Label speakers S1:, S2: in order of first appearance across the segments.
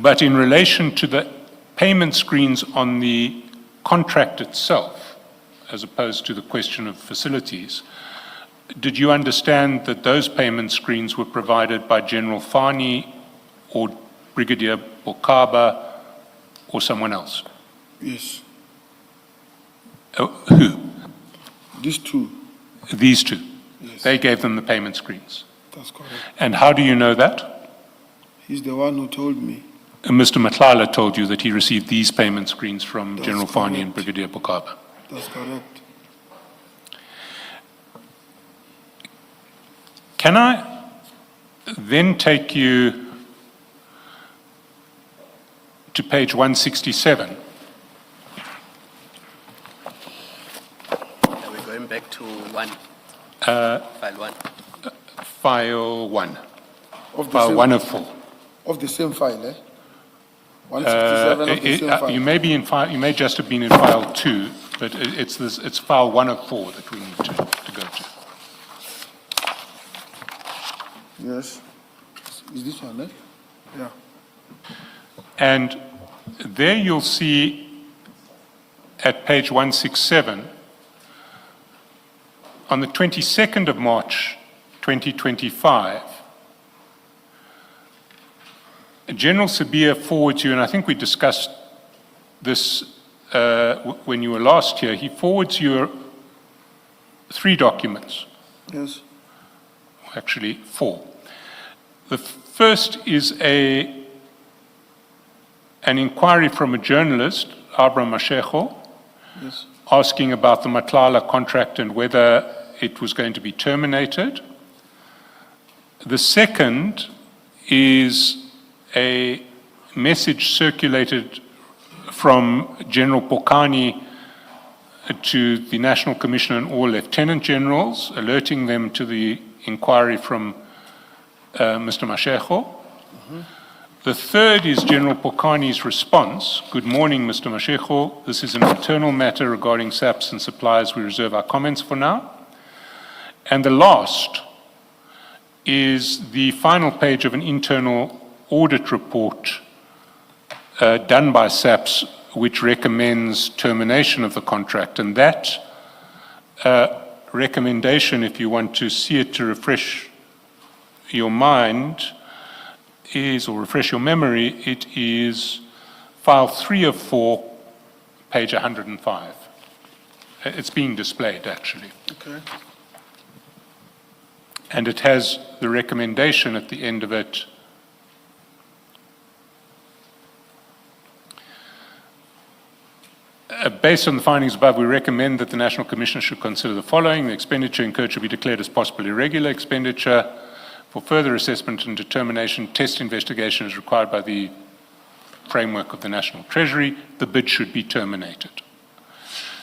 S1: But in relation to the payment screens on the contract itself, as opposed to the question of facilities, did you understand that those payment screens were provided by General Fani or Brigadier Bokaba or someone else?
S2: Yes.
S1: Who?
S2: These two.
S1: These two?
S2: Yes.
S1: They gave them the payment screens?
S2: That's correct.
S1: And how do you know that?
S2: He's the one who told me.
S1: Mr. Matlala told you that he received these payment screens from
S2: That's
S1: General Fani
S2: correct.
S1: and Brigadier Bokaba?
S2: That's correct.
S1: Can I then take you to page 167?
S3: We're going back to file one.
S1: File 1.
S2: Of the
S1: File
S2: same,
S1: 1 of 4.
S2: Of the same file, eh? 167 of the same file.
S1: You may be in file. You may just have been in file 2, but it's file 1 of 4 that we need to go to.
S2: Yes. Is this one, eh? Yeah.
S1: And there you'll see at page 167, on the 22nd of March, 2025, General Sabia forwards you, and I think we discussed this when you were last here, he forwards you 3 documents.
S2: Yes.
S1: Actually 4. The first is an inquiry from a journalist, Abra Mashego,
S2: Yes.
S1: asking about the Matlala contract and whether it was going to be terminated. The second is a message circulated from General Pokani to the National Commission and all Lieutenant Generals, alerting them to the inquiry from Mr. Mashego. The third is General Pokani's response. Good morning, Mr. Mashego. This is an internal matter regarding SAPs and suppliers. We reserve our comments for now. And the last is the final page of an internal audit report done by SAPs, which recommends termination of the contract. And that recommendation, if you want to see it to refresh your mind, is, or refresh your memory, it is file 3 of 4, page 105. It's being displayed, actually.
S2: Okay.
S1: And it has the recommendation at the end of it. Based on the findings above, we recommend that the National Commission should consider the following. The expenditure incurred should be declared as possible irregular expenditure. For further assessment and determination, test investigation is required by the framework of the National Treasury. The bid should be terminated.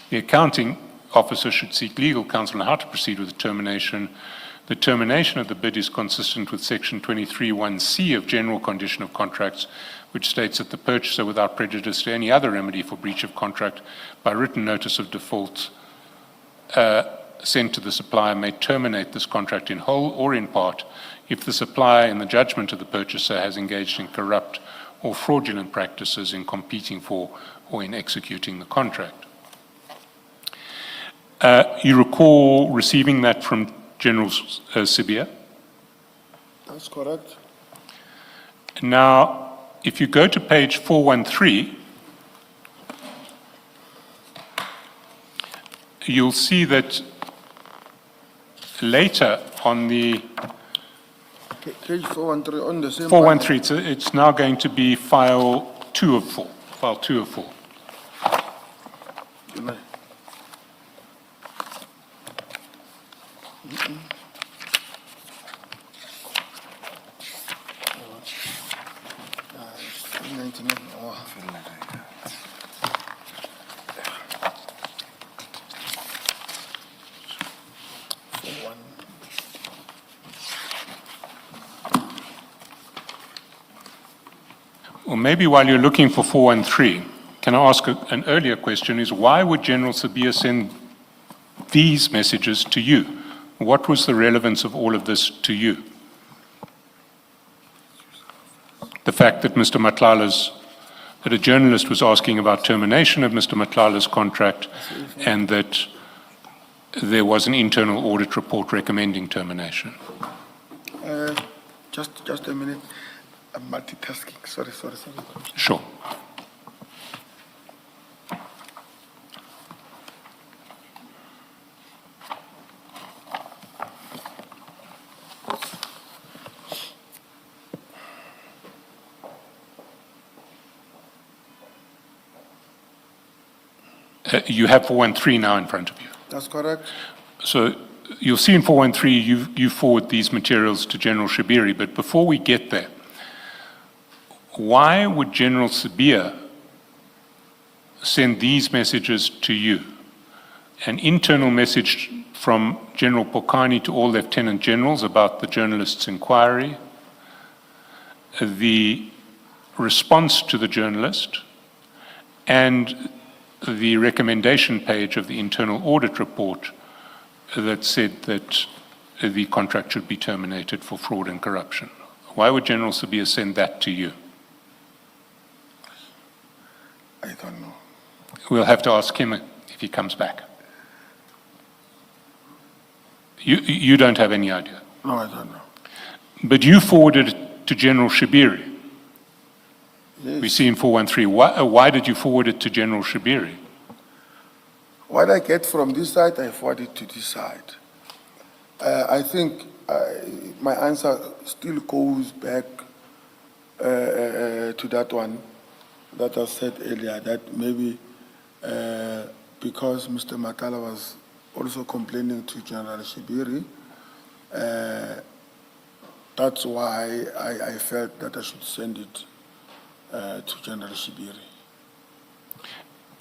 S1: The accounting officer should seek legal counsel on how to proceed with the termination. The termination of the bid is consistent with section 23(1)(c) of General Condition of Contracts, which states that the purchaser, without prejudice to any other remedy for breach of contract, by written notice of default sent to the supplier, may terminate this contract in whole or in part if the supplier, in the judgment of the purchaser, has engaged in corrupt or fraudulent practices in competing for or in executing the contract. You recall receiving that from General Sibia?
S2: That's correct.
S1: Now, if you go to page 413, you'll see that later on the
S2: Page 413 on the same
S1: 413, it's now going to be file 2 of 4. File 2 of 4.
S2: file.
S1: Well, maybe while you're looking for 413, can I ask an earlier question, is why would General Sabia send these messages to you? What was the relevance of all of this to you? the fact that that a journalist was asking about termination of Mr. Matlala's contract and that there was an internal audit report recommending termination.
S2: Just a minute. I'm multitasking. Sorry.
S1: Sure. You have 413 now in front of you.
S2: That's correct.
S1: So you'll see in 413 you forward these materials to General Shabiri, but before we get there, why would General Sabia send these messages to you? An internal message from General Pokani to all lieutenant generals about the journalist's inquiry, the response to the journalist, and the recommendation page of the internal audit report that said that the contract should be terminated for fraud and corruption. Why would General Sabia send that to you?
S2: I don't know.
S1: We'll have to ask him if he comes back. You don't have any idea?
S2: No, I don't know.
S1: But you forwarded it to General Shabiri.
S2: Yes.
S1: We see in 413. Why did you forward it to General Shabiri?
S2: What I get from this side, I forward it to this side. I think my answer still goes back to that one that I said earlier, that maybe because Mr. Makala was also complaining to General Shabiri, that's why I felt that I should send it to General Shabiri.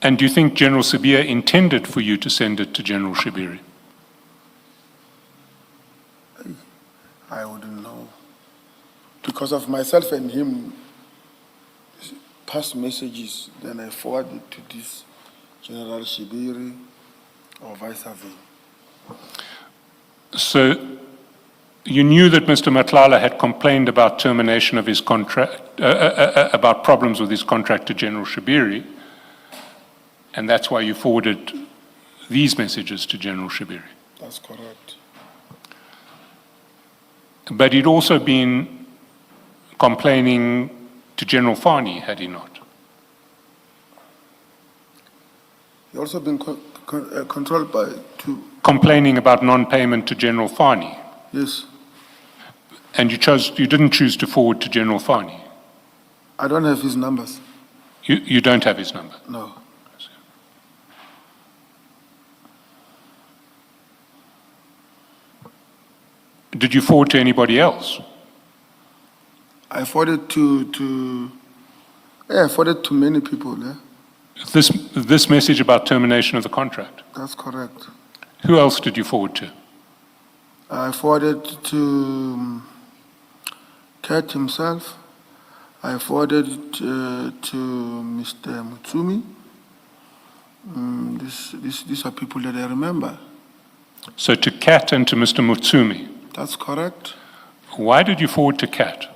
S1: And do you think General Sabia intended for you to send it to General Shabiri?
S2: I wouldn't know. Because of myself and him past messages, then I forward it to this General Shabiri or vice versa.
S1: So you knew that Mr. Matlala had complained about termination of his contract, about problems with his contract to General Shabiri, and that's why you forwarded these messages to General Shabiri.
S2: That's correct.
S1: But he'd also been complaining to General Fani, had he not?
S2: He also been controlled by
S1: Complaining about non-payment to General Fani.
S2: Yes.
S1: And you didn't choose to forward to General Fani.
S2: I don't have his numbers.
S1: You don't have his number?
S2: No.
S1: Did you forward to anybody else?
S2: I forwarded to many people.
S1: This message about termination of the contract?
S2: That's correct.
S1: Who else did you forward to?
S2: I forwarded to Kat himself. I forwarded to Mr. Mutsumi. These are people that I remember.
S1: So to Kat and to Mr. Mutsumi?
S2: That's correct.
S1: Why did you forward to Kat?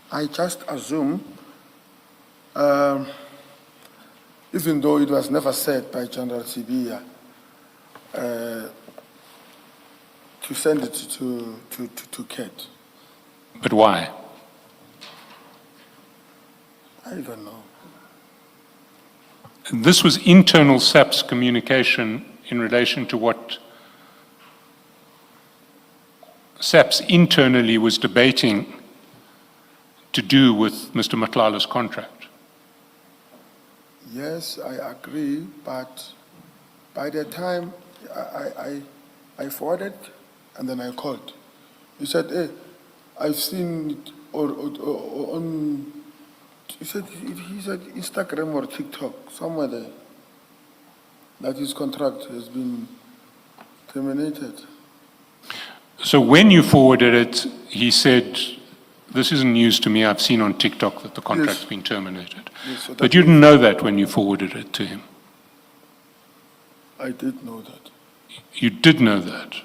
S2: I just assume, even though it was never said by General Sibia, to send it to Kat.
S1: But why?
S2: I don't know.
S1: This was internal SAP's communication in relation to what SAPS internally was debating to do with Mr. Matlala's contract.
S2: Yes, I agree, but by the time I forwarded and then I called, he said, "Hey, I've seen it on." He said Instagram or TikTok, somewhere there, that his contract has been terminated.
S1: So when you forwarded it, he said, "This isn't news to me. I've seen on TikTok that the contract's been terminated."
S2: Yes, so
S1: But you didn't know that when you forwarded it to him.
S2: I did know that.
S1: You did know that.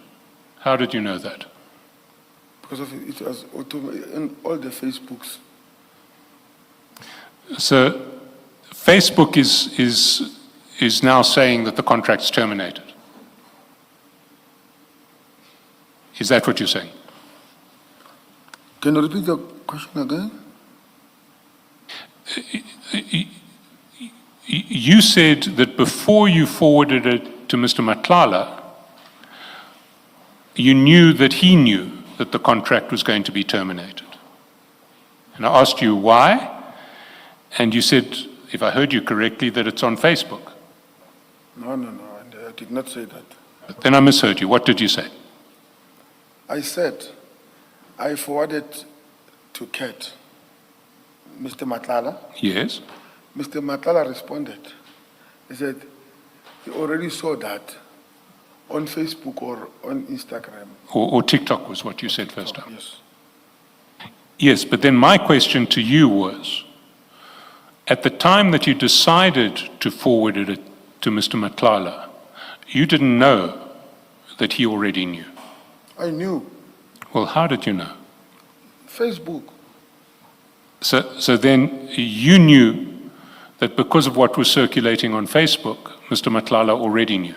S1: How did you know that?
S2: because of it was in all the Facebooks.
S1: So Facebook is now saying that the contract's terminated. Is that what you're saying?
S2: Can you repeat the question again?
S1: You said that before you forwarded it to Mr. Matlala, you knew that he knew that the contract was going to be terminated. And I asked you why, and you said, if I heard you correctly, that it's on Facebook.
S2: No, I did not say that.
S1: Then I misheard you. What did you say?
S2: I said, I forwarded to Kat, Mr. Matlala.
S1: Yes.
S2: Mr. Matlala responded. He said, he already saw that on Facebook or on Instagram.
S1: Or TikTok was what you said first time.
S2: Yes.
S1: Yes, but then my question to you was, at the time that you decided to forward it to Mr. Matlala, you didn't know that he already knew.
S2: I knew.
S1: Well, how did you know?
S2: Facebook.
S1: So then you knew that because of what was circulating on Facebook, Mr. Matlala already knew.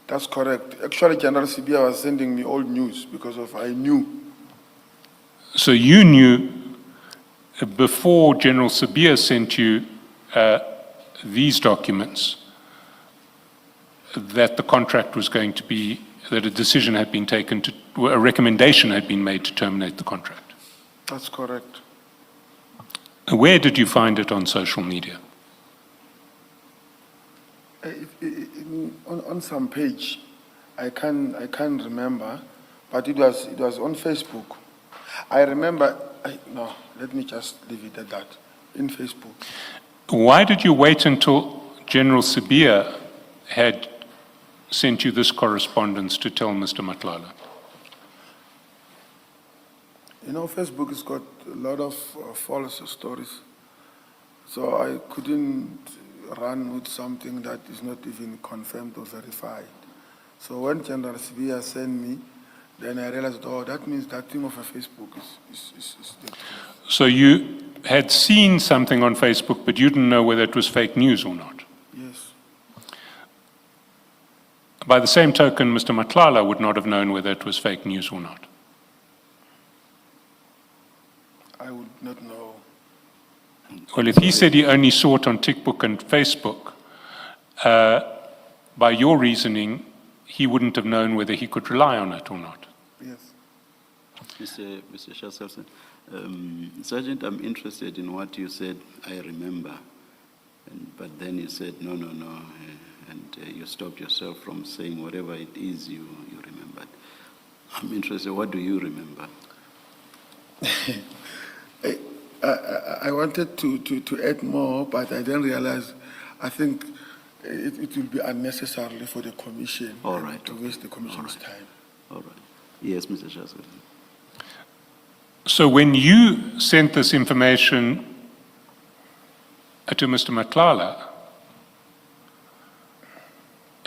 S2: That's correct. Actually, General Sibia was sending me old news because of I knew.
S1: So you knew before General Sabia sent you these documents that the contract was going to be, that a decision had been taken to, a recommendation had been made to terminate the contract.
S2: That's correct.
S1: Where did you find it on social media?
S2: On some page, I can't remember, but it was on Facebook. I remember. No, let me just leave it at that. In Facebook.
S1: Why did you wait until General Sabia had sent you this correspondence to tell Mr. Matlala?
S2: You know, Facebook has got a lot of false stories, so I couldn't run with something that is not even confirmed or verified. So when General Sibia sent me, then I realized, oh, that means that thing of a Facebook is the truth.
S1: So you had seen something on Facebook, but you didn't know whether it was fake news or not.
S2: Yes.
S1: By the same token, Mr. Matlala would not have known whether it was fake news or not.
S2: I would not know.
S1: Well, if he said he only saw it on TikTok and Facebook, by your reasoning, he wouldn't have known whether he could rely on it or not.
S2: Yes.
S4: Mr. Chaskalson, Sergeant, I'm interested in what you said, I remember. But then you said, no, and you stopped yourself from saying whatever it is you remembered. I'm interested, what do you remember?
S2: I wanted to add more, but I didn't realize, I think it will be unnecessary for the commission.
S4: All right.
S2: To waste the commission's time.
S4: All right. Yes, Mr. Chaskalson.
S1: So when you sent this information to Mr. Matlala,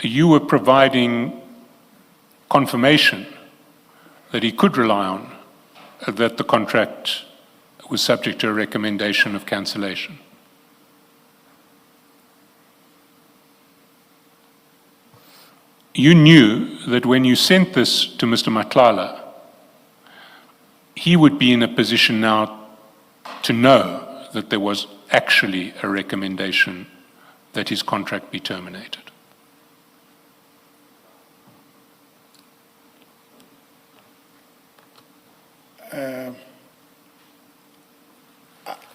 S1: you were providing confirmation that he could rely on that the contract was subject to a recommendation of cancellation. You knew that when you sent this to Mr. Matlala, he would be in a position now to know that there was actually a recommendation that his contract be terminated.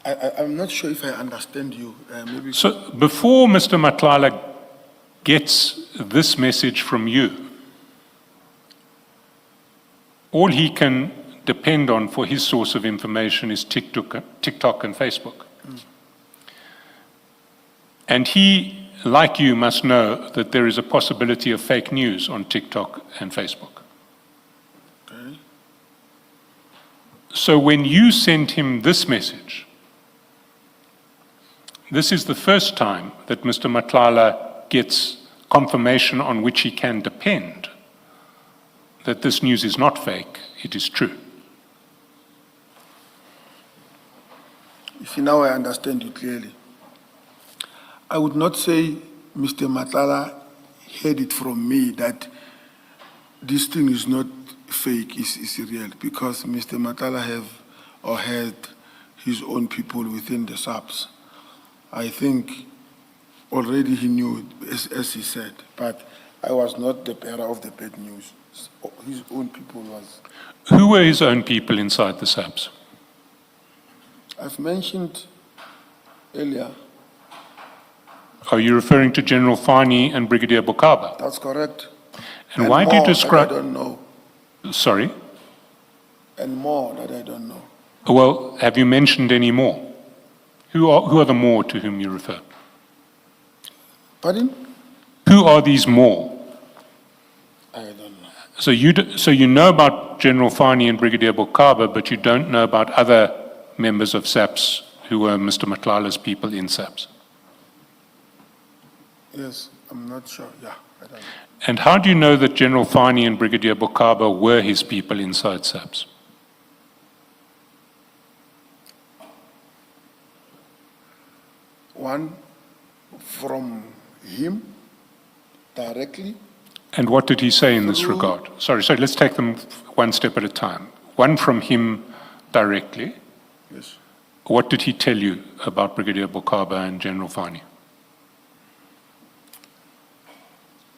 S2: I'm not sure if I understand you. Maybe.
S1: So before Mr. Matlala gets this message from you, all he can depend on for his source of information is TikTok and Facebook. And he, like you, must know that there is a possibility of fake news on TikTok and Facebook.
S2: Okay.
S1: So when you sent him this message, this is the first time that Mr. Matlala gets confirmation on which he can depend that this news is not fake, it is true.
S2: You see, now I understand you clearly. I would not say Mr. Matlala heard it from me that this thing is not fake, it's real, because Mr. Matlala had his own people within the SAPS. I think already he knew, as he said, but I was not the bearer of the bad news. His own people was.
S1: Who were his own people inside the SAPS?
S2: I've mentioned earlier,
S1: Are you referring to General Fani and Brigadier Bokaba?
S2: that's correct.
S1: And why do you
S2: more that
S1: describe...
S2: I don't know,
S1: Sorry?
S2: and more that I don't know.
S1: Well, have you mentioned any more? Who are the more to whom you refer?
S2: Pardon?
S1: Who are these more?
S2: I don't know.
S1: So you know about General Fani and Brigadier Bokaba, but you don't know about other members of SAPS who were Mr. Matlala's people in SAPS?
S2: Yes, I'm not sure. Yeah, I don't know.
S1: And how do you know that General Fani and Brigadier Bokaba were his people inside SAPS?
S2: One, from him directly.
S1: And what did he say in this
S2: Through-
S1: regard? Sorry, let's take them one step at a time. One from him directly.
S2: Yes.
S1: What did he tell you about Brigadier Bokaba and General Fani?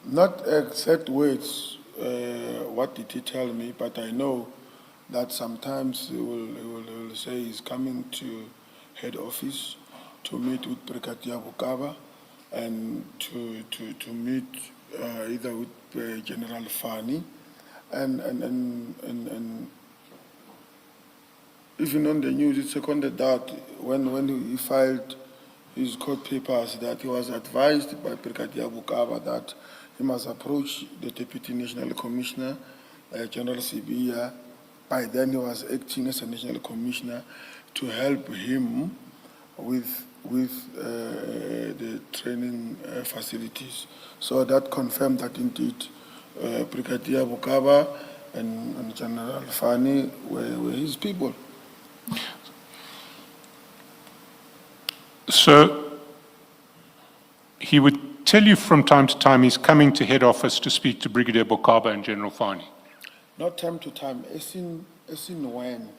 S2: Not exact words, what did he tell me, but I know that sometimes he will say he's coming to head office to meet with Brigadier Bokaba and to meet either with General Fani and even on the news it seconded that when he filed his court papers that he was advised by Brigadier Bokaba that he must approach the Deputy National Commissioner, General Sibia. By then he was acting as a National Commissioner to help him with the training facilities. So that confirmed that indeed Brigadier Bokaba and General Fani were his people.
S1: So he would tell you from time to time he's coming to head office to speak to Brigadier Bokaba and General Fani.
S2: Not time to time, as in when.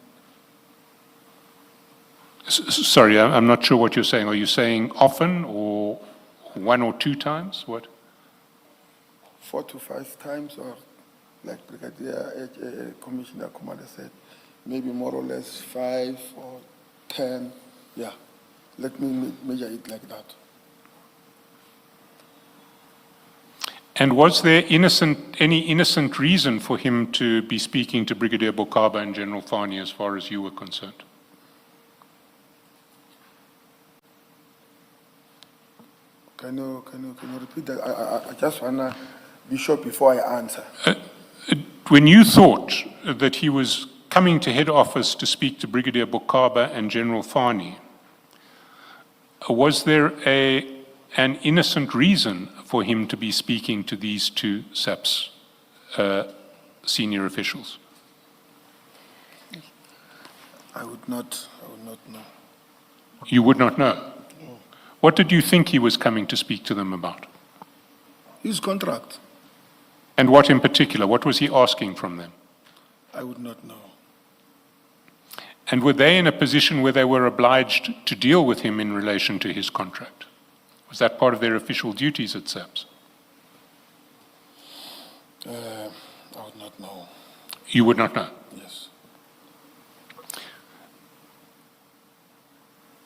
S1: Sorry, I'm not sure what you're saying. Are you saying often or one or two times? What?
S2: 4 to 5 times, or like Brigadier Commissioner Commander said, maybe more or less 5 or 10. Yeah, let me measure it like that.
S1: And was there any innocent reason for him to be speaking to Brigadier Bokaba and General Fani as far as you were concerned?
S2: Can you repeat that? I just want to be sure before I answer.
S1: When you thought that he was coming to head office to speak to Brigadier Bokaba and General Fani, was there an innocent reason for him to be speaking to these two SAPS senior officials?
S2: I would not know.
S1: You would not know? What did you think he was coming to speak to them about?
S2: His contract.
S1: And what in particular? What was he asking from them?
S2: I would not know.
S1: And were they in a position where they were obliged to deal with him in relation to his contract? Was that part of their official duties at SAPS?
S2: I would not know.
S1: You would not know?
S2: Yes.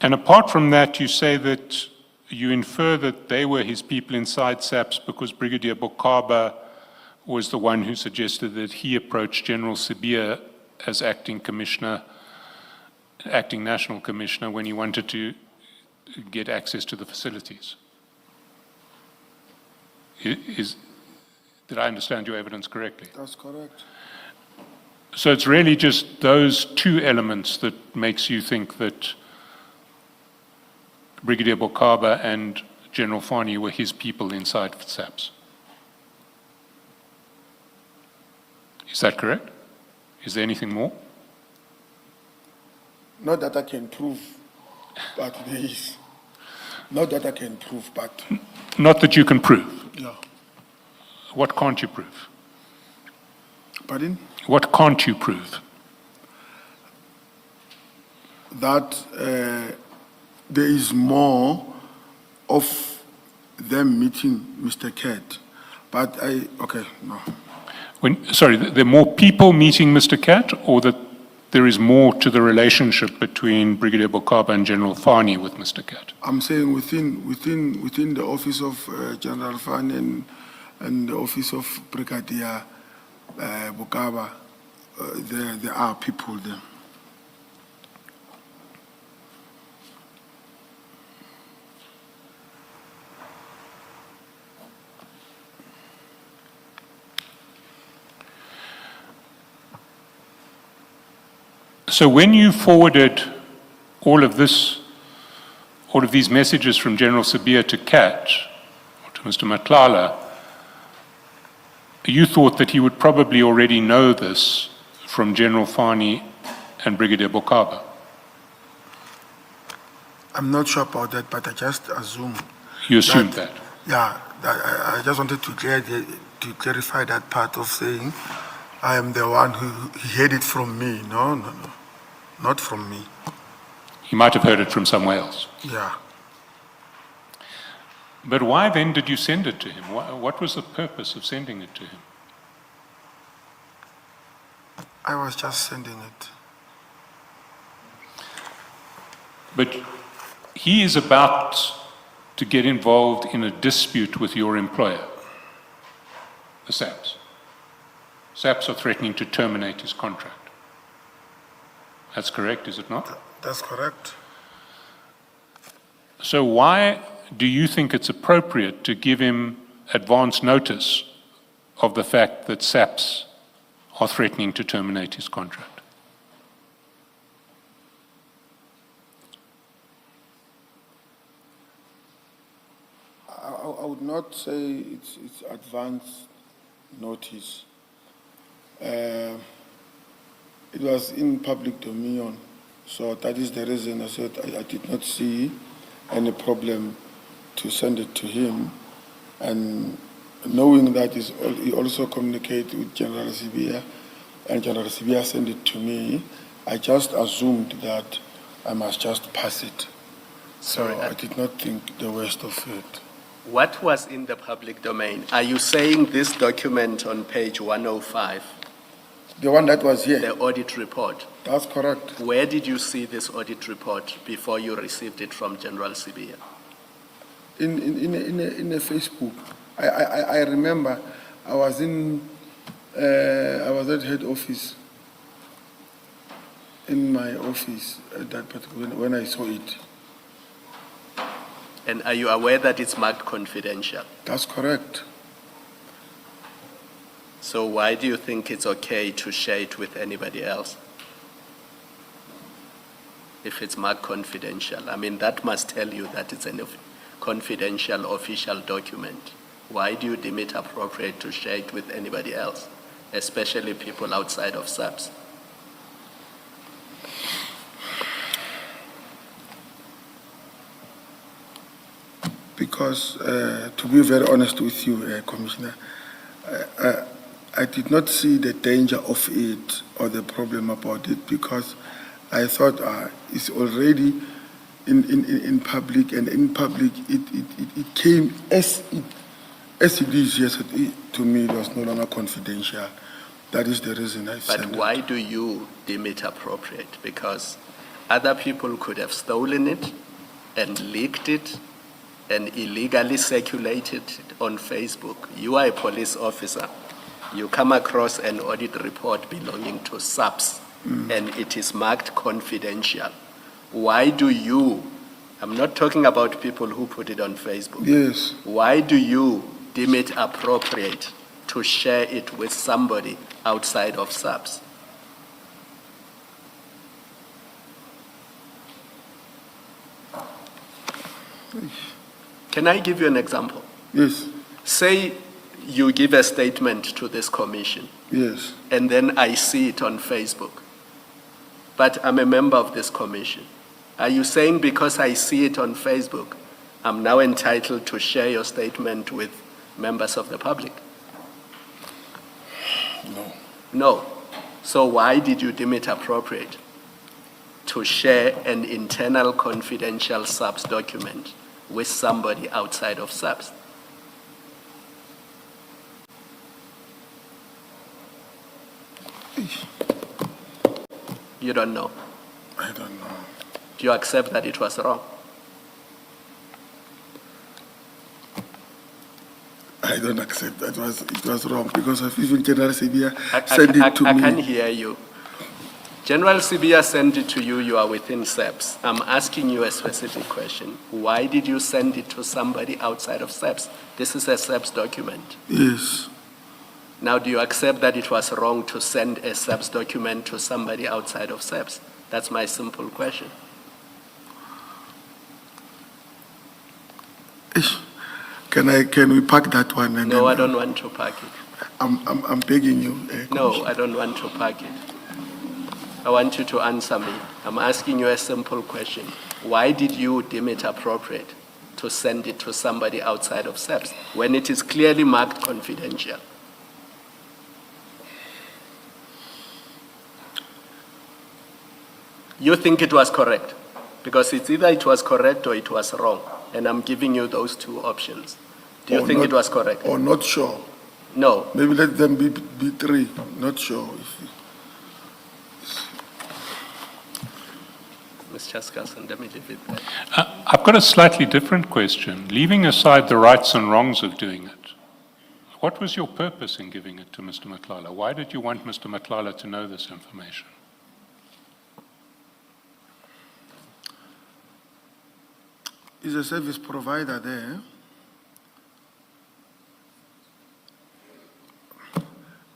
S1: And apart from that, you say that you infer that they were his people inside SAPS because Brigadier Bokaba was the one who suggested that he approached General Sibia as acting national commissioner when he wanted to get access to the facilities. Did I understand your evidence correctly?
S2: That's correct.
S1: So it's really just those two elements that makes you think that Brigadier Bokaba and General Fani were his people inside SAPS. Is that correct? Is there anything more?
S2: Not that I can prove. but there is. Not that I can prove, but
S1: Not that you can prove.
S2: yeah.
S1: What can't you prove?
S2: Pardon?
S1: What can't you prove?
S2: That there is more of them meeting Mr. Cat. But okay, no.
S1: Sorry, there are more people meeting Mr. Cat, or that there is more to the relationship between Brigadier Bokaba and General Fani with Mr. Cat?
S2: I'm saying within the office of General Fan and the office of Brigadier Bokaba, there are people there.
S1: So when you forwarded all of these messages from General Sabia to Cat, or to Mr. Matlala, you thought that he would probably already know this from General Fani and Brigadier Bokaba.
S2: I'm not sure about that, but I just assume.
S1: You assumed that.
S2: Yeah, I just wanted to clarify that part of saying I am the one who he heard it from me. No, not from me.
S1: He might have heard it from somewhere else.
S2: Yeah.
S1: But why then did you send it to him? What was the purpose of sending it to him?
S2: I was just sending it.
S1: But he is about to get involved in a dispute with your employer, the SAPS. SAPS are threatening to terminate his contract. That's correct, is it not?
S2: That's correct.
S1: So why do you think it's appropriate to give him advance notice of the fact that SAPS are threatening to terminate his contract?
S2: I would not say it's advance notice. It was in public domain, so that is the reason I said I did not see any problem to send it to him, and knowing that he also communicated with General Sibia, and General Sibia sent it to me, I just assumed that I must just pass it. So
S3: Sorry,
S2: I did not think the worst of it.
S3: What was in the public domain? Are you saying this document on page 105,
S2: The one that was here,
S3: the audit report?
S2: that's correct.
S3: Where did you see this audit report before you received it from General Sibia?
S2: In a Facebook. I remember I was at head office, in my office at that particular, when I saw it.
S3: And are you aware that it's marked confidential?
S2: That's correct.
S3: So why do you think it's okay to share it with anybody else? If it's marked confidential, I mean, that must tell you that it's a confidential official document. Why do you deem it appropriate to share it with anybody else, especially people outside of SAPS?
S2: Because, to be very honest with you, Commissioner, I did not see the danger of it or the problem about it, because I thought it's already in public, and in public it came as it is. Yes, to me it was no longer confidential. That is the reason I sent it.
S3: But why do you deem it appropriate? Because other people could have stolen it and leaked it and illegally circulated it on Facebook. You are a police officer. You come across an audit report belonging to SAPS, and it is marked confidential. Why do you, I'm not talking about people who put it on Facebook.
S2: Yes.
S3: Why do you deem it appropriate to share it with somebody outside of SAPS? Can I give you an example?
S2: Yes.
S3: Say you give a statement to this commission,
S2: Yes.
S3: and then I see it on Facebook, but I'm a member of this commission. Are you saying because I see it on Facebook, I'm now entitled to share your statement with members of the public?
S2: No.
S3: No. So why did you deem it appropriate to share an internal confidential SAPS document with somebody outside of SAPS? You don't know.
S2: I don't know.
S3: Do you accept that it was wrong?
S2: I don't accept that. It was wrong because of even General Sibia
S3: I
S2: sent it to
S3: I
S2: me.
S3: can't hear you. General Sibia sent it to you, you are within SAPS. I'm asking you a specific question. Why did you send it to somebody outside of SAPS? This is a SAPS document.
S2: Yes.
S3: Now, do you accept that it was wrong to send a SAPS document to somebody outside of SAPS? That's my simple question.
S2: Ish. Can we pack that one? And
S3: No,
S2: then,
S3: I don't want to pack it.
S2: I'm begging you.
S3: No, I don't want to pack it. I want you to answer me. I'm asking you a simple question. Why did you deem it appropriate to send it to somebody outside of SAPS when it is clearly marked confidential? You think it was correct? Because it's either it was correct or it was wrong. And I'm giving you those two options. Do you think it was correct?
S2: Or not sure.
S3: No.
S2: Maybe let them be three. Not sure.
S3: Ms. Chaskalson, let me leave it there.
S1: I've got a slightly different question. Leaving aside the rights and wrongs of doing it, what was your purpose in giving it to Mr. Matlala? Why did you want Mr. Matlala to know this information?
S2: Is a service provider there.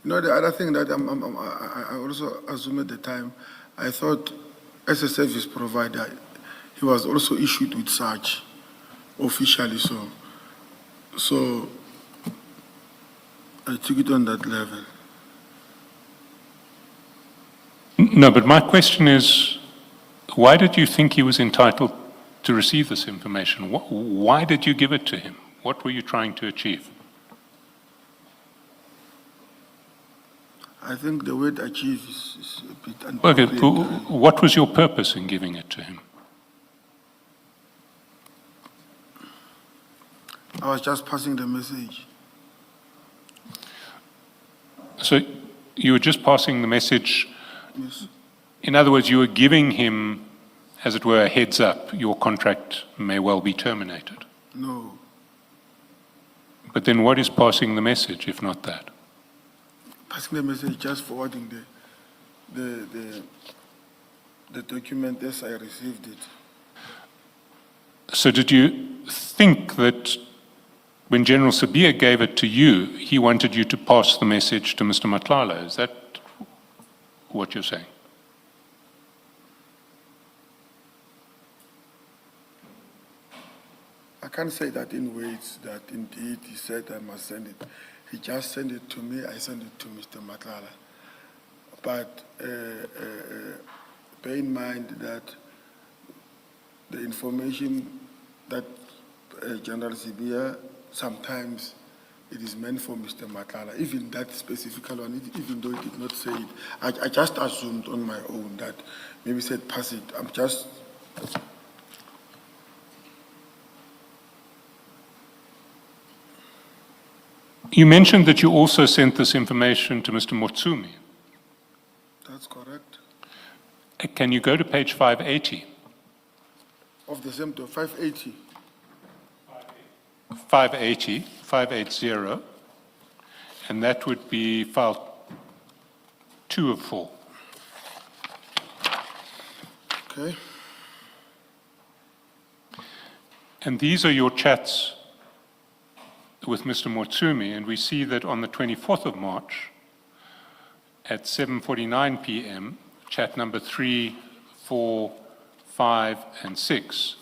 S2: You know, the other thing that I also assumed at the time, I thought as a service provider, he was also issued with such officially, so I took it on that level.
S1: No, but my question is, why did you think he was entitled to receive this information? Why did you give it to him? What were you trying to achieve?
S2: I think the word achieve is a bit
S1: Okay,
S2: inappropriate.
S1: what was your purpose in giving it to him?
S2: I was just passing the message.
S1: So you were just passing the message.
S2: Yes.
S1: In other words, you were giving him, as it were, a heads up, your contract may well be terminated.
S2: No.
S1: But then what is passing the message, if not that?
S2: Passing the message, just forwarding the document as I received it.
S1: So did you think that when General Sabia gave it to you, he wanted you to pass the message to Mr. Matlala? Is that what you're saying?
S2: I can't say that in words that indeed he said I must send it. He just sent it to me, I sent it to Mr. Matlala. But bear in mind that the information that General Sibia, sometimes it is meant for Mr. Matlala. Even that specific one, even though it did not say it, I just assumed on my own that maybe said pass it. I'm just...
S1: You mentioned that you also sent this information to Mr. Motsumi.
S2: That's correct.
S1: Can you go to page 580?
S2: Of the same to 580.
S1: 580, and that would be file 2 of 4.
S2: Okay.
S1: And these are your chats with Mr. Motsumi, and we see that on the 24th of March at 7:49 p.m., chat number 3, 4, 5, and 6.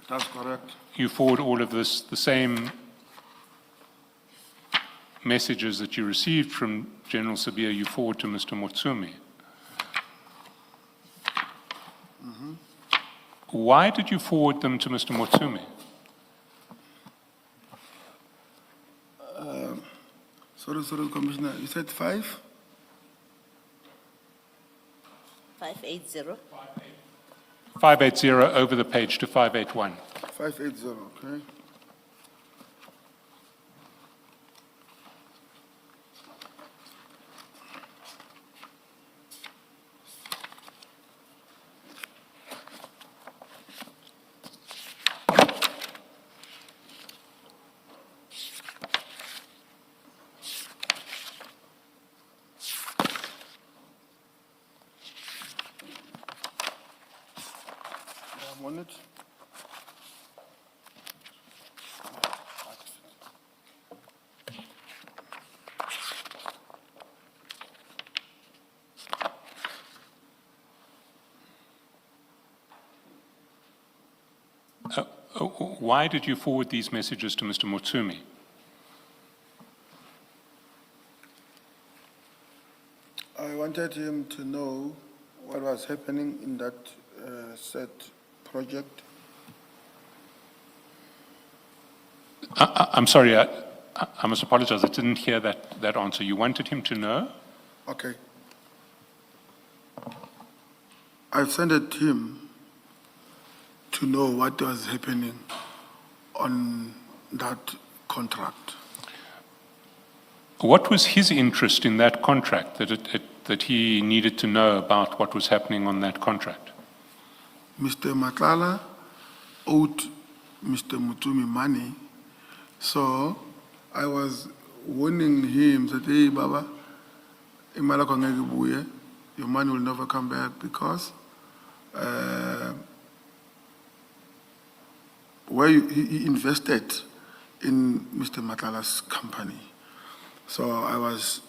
S2: That's correct.
S1: You forward all of this, the same messages that you received from General Sabia, you forward to Mr. Motsumi. Why did you forward them to Mr. Motsumi?
S2: Sorry, Commissioner, you said 5?
S5: 580.
S1: 580 over the page to 581.
S2: 580, okay. I'm on it.
S1: Why did you forward these messages to Mr. Motsumi?
S2: I wanted him to know what was happening in that set project.
S1: I'm sorry, I must apologize. I didn't hear that answer. You wanted him to know?
S2: Okay. I sent it to him to know what was happening on that contract.
S1: What was his interest in that contract that he needed to know about what was happening on that contract?
S2: Mr. Matlala owed Mr. Mutumi money, so I was warning him that, hey, Baba, imali yakho angeke ibuye, your money will never come back because where he invested in Mr. Matlala's company. So I was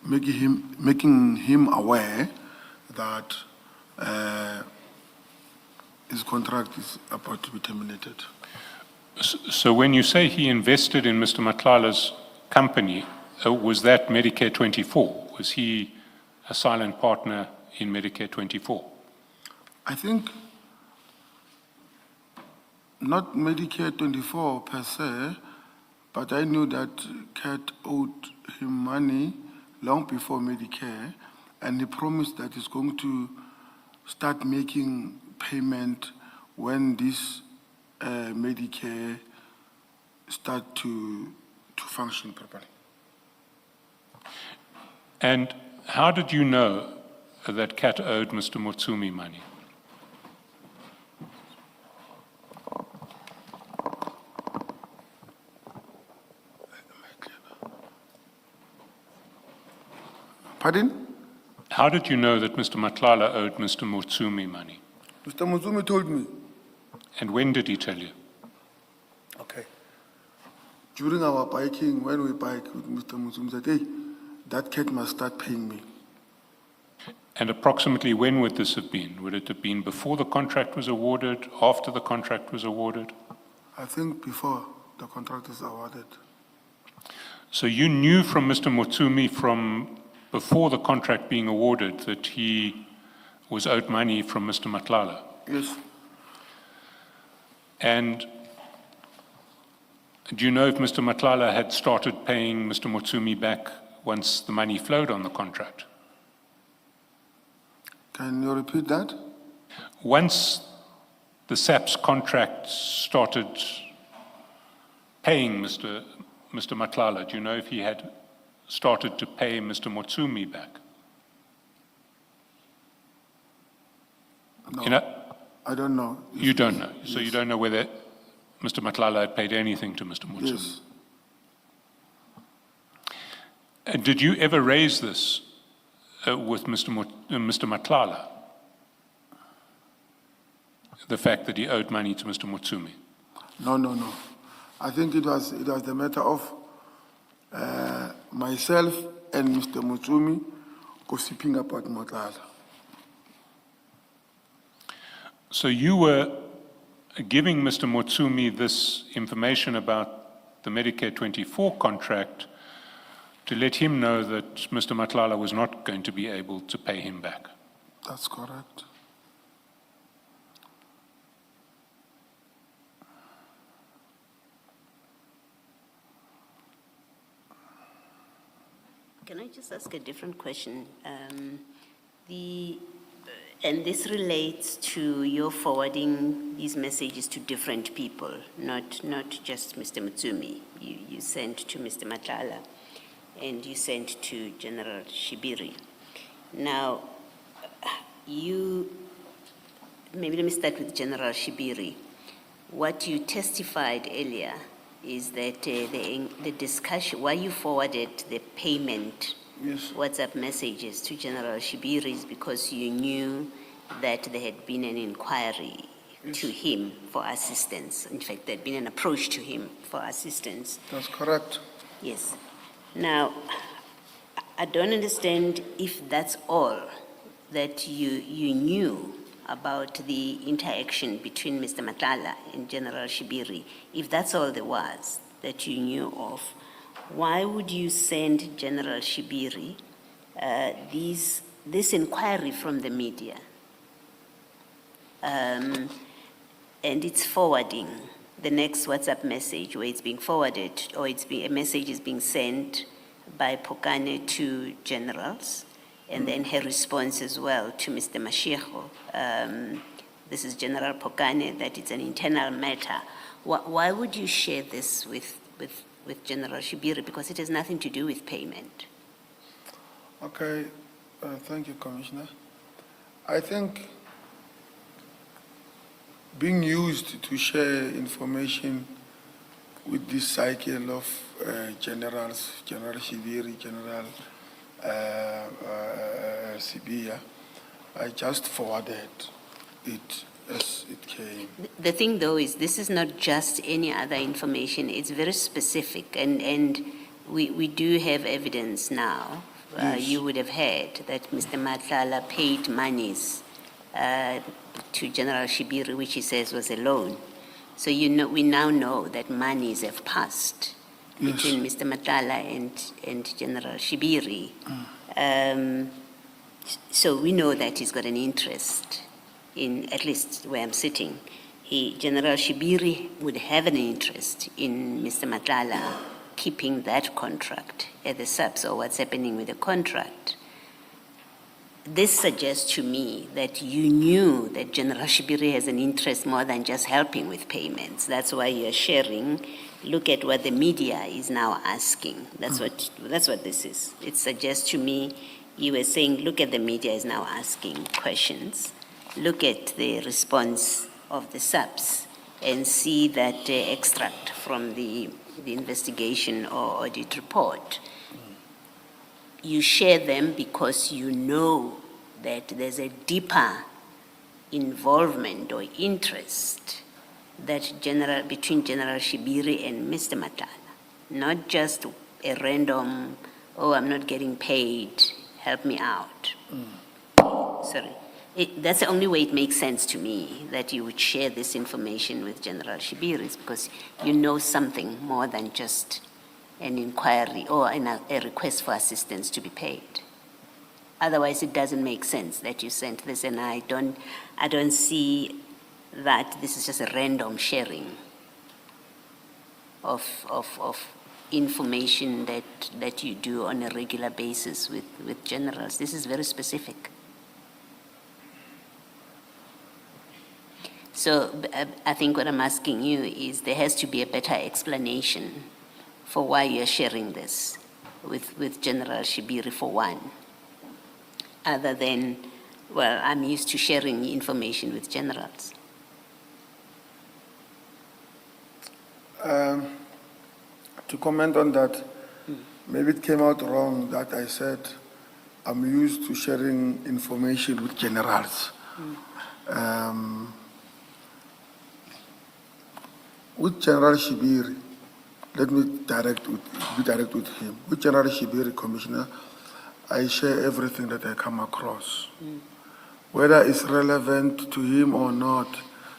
S2: making him aware that his contract is about to be terminated.
S1: So when you say he invested in Mr. Matlala's company, was that Medicare 24? Was he a silent partner in Medicare 24?
S2: I think not Medicare 24 per se, but I knew that Cat owed him money long before Medicare, and he promised that he's going to start making payment when this Medicare start to function properly.
S1: And how did you know that Kat owed Mr. Motsumi money?
S2: Pardon?
S1: How did you know that Mr. Matlala owed Mr. Motsumi money?
S2: Mr. Muzumi told me.
S1: And when did he tell you?
S2: Okay. During our biking, when we bike with Mr. Muzumi, said, hey, that cat must start paying me.
S1: And approximately when would this have been? Would it have been before the contract was awarded, after the contract was awarded?
S2: I think before the contract is awarded.
S1: So you knew from Mr. Motsumi from before the contract being awarded that he was owed money from Mr. Matlala?
S2: Yes.
S1: And do you know if Mr. Matlala had started paying Mr. Motsumi back once the money flowed on the contract?
S2: Can you repeat that?
S1: Once the SAP's contract started paying Mr. Matlala, do you know if he had started to pay Mr. Motsumi back?
S2: No,
S1: You know,
S2: I don't know.
S1: you don't know. So
S2: Yes.
S1: you don't know whether Mr. Matlala had paid anything to Mr. Motsumi.
S2: Yes.
S1: And did you ever raise this with Mr. Matlala? The fact that he owed money to Mr. Motsumi?
S2: No. I think it was the matter of myself and Mr. Mutsumi gossiping about Matlala.
S1: So you were giving Mr. Motsumi this information about the Medicare 24 contract to let him know that Mr. Matlala was not going to be able to pay him back.
S2: That's correct.
S5: Can I just ask a different question? And this relates to your forwarding these messages to different people, not just Mr. Mutsumi. You sent to Mr. Matala and you sent to General Shibiri. Now, maybe let me start with General Shibiri. What you testified earlier is that the discussion, why you forwarded the payment
S2: Yes.
S5: WhatsApp messages to General Shibiri is because you knew that there had been an inquiry to him for assistance. In fact, there had been an approach to him for assistance.
S2: That's correct.
S5: Yes. Now, I don't understand if that's all that you knew about the interaction between Mr. Matala and General Shibiri. If that's all there was that you knew of, why would you send General Shibiri this inquiry from the media? And it's forwarding the next WhatsApp message where it's being forwarded, or a message is being sent by Pokane to generals, and then her response as well to Mr. Mashego. This is General Pokane, that it's an internal matter. Why would you share this with General Shibiri? Because it has nothing to do with payment.
S2: Okay, thank you, Commissioner. I think being used to share information with this cycle of generals, General Shibiri, General Sibia, I just forwarded it as it came.
S5: The thing, though, is this is not just any other information. It's very specific, and we do have evidence now.
S2: Yes.
S5: You would have heard that Mr. Matlala paid monies to General Shibiri, which he says was a loan. So we now know that monies have passed
S2: Yes.
S5: between Mr. Matlala and General Shibiri. So we know that he's got an interest in, at least where I'm sitting. General Shibiri would have an interest in Mr. Matlala keeping that contract at the subs, or what's happening with the contract. This suggests to me that you knew that General Shibiri has an interest more than just helping with payments. That's why you're sharing. Look at what the media is now asking. That's what this is. It suggests to me you were saying, look at the media is now asking questions. Look at the response of the subs and see that extract from the investigation or audit report. You share them because you know that there's a deeper involvement or interest between General Shibiri and Mr. Matala, not just a random, oh, I'm not getting paid, help me out. Sorry. That's the only way it makes sense to me that you would share this information with General Shibiri, is because you know something more than just an inquiry or a request for assistance to be paid. Otherwise, it doesn't make sense that you sent this, and I don't see that this is just a random sharing of information that you do on a regular basis with generals. This is very specific. So I think what I'm asking you is there has to be a better explanation for why you're sharing this with General Shibiri, for one, other than, well, I'm used to sharing information with generals.
S2: To comment on that, maybe it came out wrong that I said I'm used to sharing information with generals. With General Shibiri, let me be direct with him. With General Shibiri, Commissioner, I share everything that I come across. Whether it's relevant to him or not,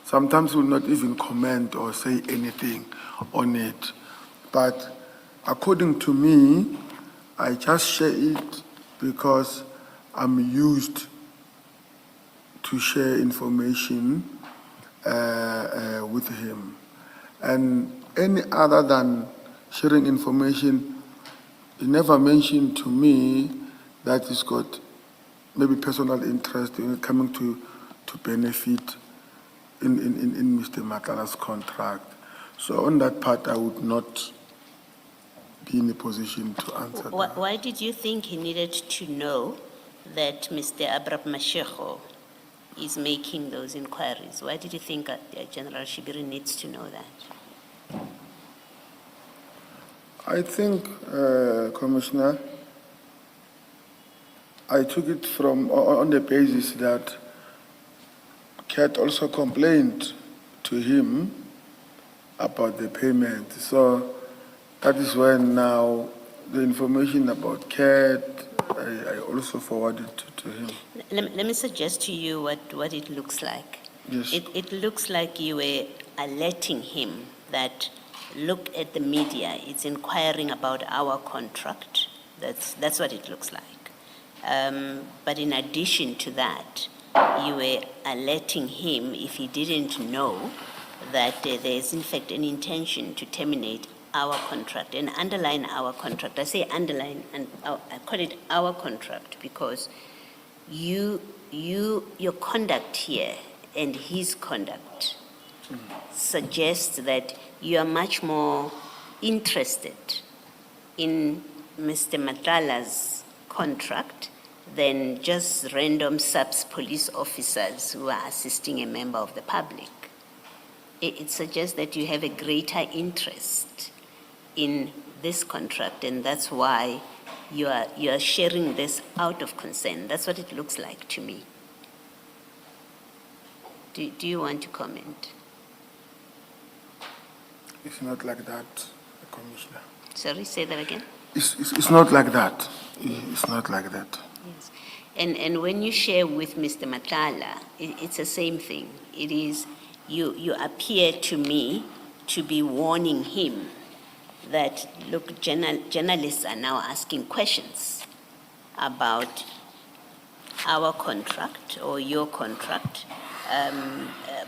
S2: sometimes we'll not even comment or say anything on it. But according to me, I just share it because I'm used to share information with him. And any other than sharing information he never mentioned to me that he's got maybe personal interest in coming to benefit in Mr. Matlala's contract. So on that part, I would not be in a position to answer that.
S5: Why did you think he needed to know that Mr. Abraham Mashego is making those inquiries? Why did you think General Shibiri needs to know that?
S2: I think, Commissioner, I took it from on the basis that Kat also complained to him about the payment. So that is when now the information about Kat, I also forwarded to him.
S5: Let me suggest to you what it looks like.
S2: Yes.
S5: It looks like you were alerting him that, look at the media, it's inquiring about our contract. That's what it looks like. But in addition to that, you were alerting him, if he didn't know, that there is in fact an intention to terminate our contract and underline our contract. I say underline, and I call it our contract because your conduct here and his conduct suggests that you are much more interested in Mr. Matlala's contract than just random subs police officers who are assisting a member of the public. It suggests that you have a greater interest in this contract, and that's why you are sharing this out of concern. That's what it looks like to me. Do you want to comment?
S2: It's not like that, Commissioner.
S5: Sorry, say that again.
S2: It's not like that. It's not like that.
S5: Yes. And when you share with Mr. Matlala, it's the same thing. It is, you appear to me to be warning him that, look, journalists are now asking questions about our contract or your contract.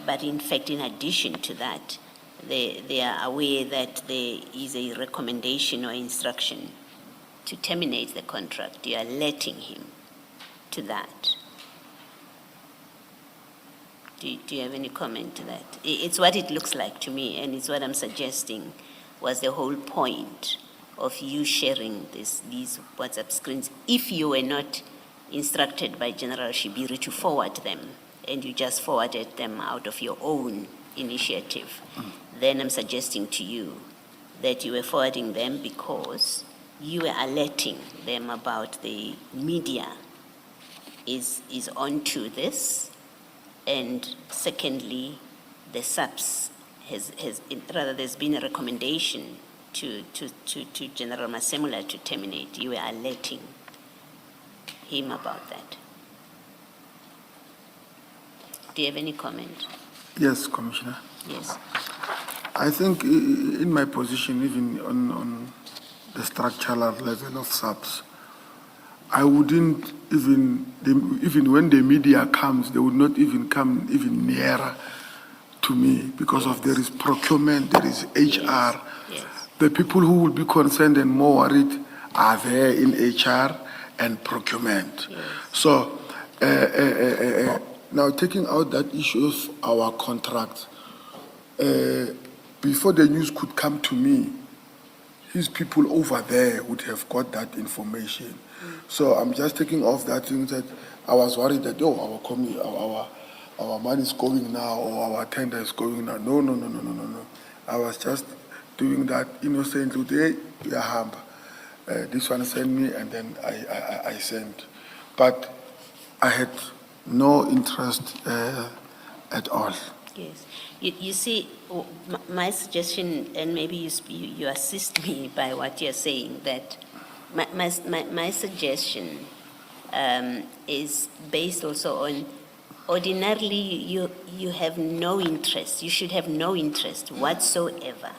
S5: But in fact, in addition to that, they are aware that there is a recommendation or instruction to terminate the contract. You are alerting him to that. Do you have any comment to that? It's what it looks like to me, and it's what I'm suggesting was the whole point of you sharing these WhatsApp screens. If you were not instructed by General Shibiri to forward them, and you just forwarded them out of your own initiative, then I'm suggesting to you that you were forwarding them because you were alerting them about the media is onto this, and secondly, the SAPS there's been a recommendation to General Masemula to terminate. You were alerting him about that. Do you have any comment?
S2: Yes, Commissioner.
S5: Yes.
S2: I think in my position, even on the structural level of SAPS, I wouldn't even when the media comes, they would not even come even nearer to me because of there is procurement, there is HR.
S5: Yes.
S2: The people who will be concerned and more worried are there in HR and procurement.
S5: Yes.
S2: So now taking out that issue of our contract, before the news could come to me, his people over there would have got that information. So I'm just taking off that thing that I was worried that, our money is going now or our tender is going now. No. I was just doing that innocently. Today, we are humble. This one sent me and then I sent. But I had no interest at all.
S5: Yes. You see, my suggestion, and maybe you assist me by what you're saying, that my suggestion is based also on, ordinarily you have no interest, you should have no interest whatsoever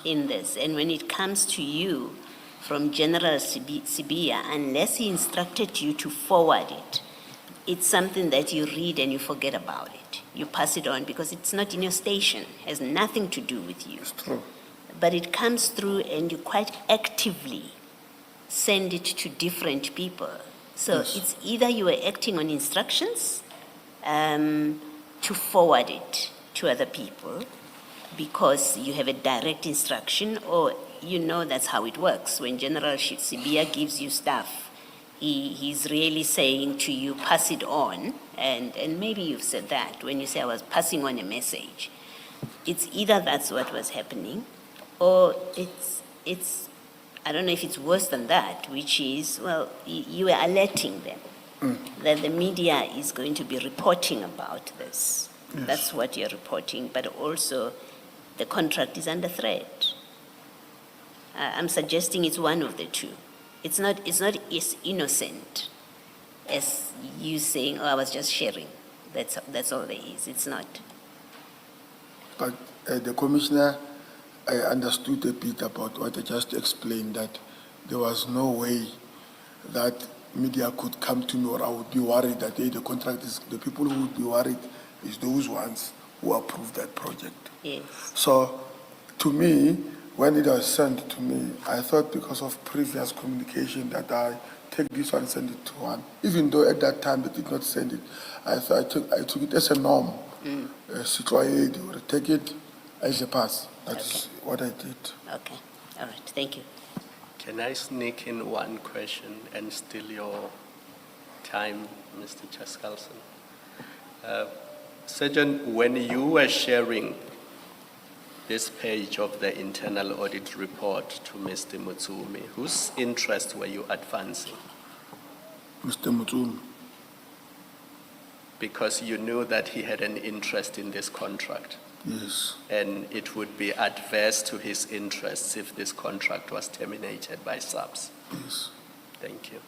S5: in this. And when it comes to you from General Sibia, unless he instructed you to forward it, it's something that you read and you forget about it. You pass it on because it's not in your station, has nothing to do with you.
S2: It's true.
S5: But it comes through and you quite actively send it to different people. So
S2: Yes.
S5: it's either you are acting on instructions to forward it to other people because you have a direct instruction, or you know that's how it works. When General Sibia gives you stuff, he's really saying to you, pass it on, and maybe you've said that when you say I was passing on a message. It's either that's what was happening, or it's I don't know if it's worse than that, which is, well, you were alerting them that the media is going to be reporting about this.
S2: Yes.
S5: That's what you're reporting, but also the contract is under threat. I'm suggesting it's one of the two. It's not as innocent as you saying, oh, I was just sharing. That's all there is. It's not.
S2: But the commissioner, I understood a bit about what I just explained, that there was no way that media could come to know, or I would be worried that the contract is, the people who would be worried is those ones who approved that project.
S5: Yes.
S2: So to me, when it was sent to me, I thought because of previous communication that I take this one and send it to one. Even though at that time they did not send it, I took it as a norm. Citoyen, they would take it as a pass. That's what I did.
S5: Okay. All right. Thank you.
S3: Can I sneak in one question and steal your time, Mr. Chaskalson? Sergeant, when you were sharing this page of the internal audit report to Mr. Mutsumi, whose interest were you advancing?
S2: Mr. Mutsumi.
S3: Because you knew that he had an interest in this contract,
S2: Yes.
S3: and it would be adverse to his interests if this contract was terminated by SAPS.
S2: Yes.
S3: Thank you.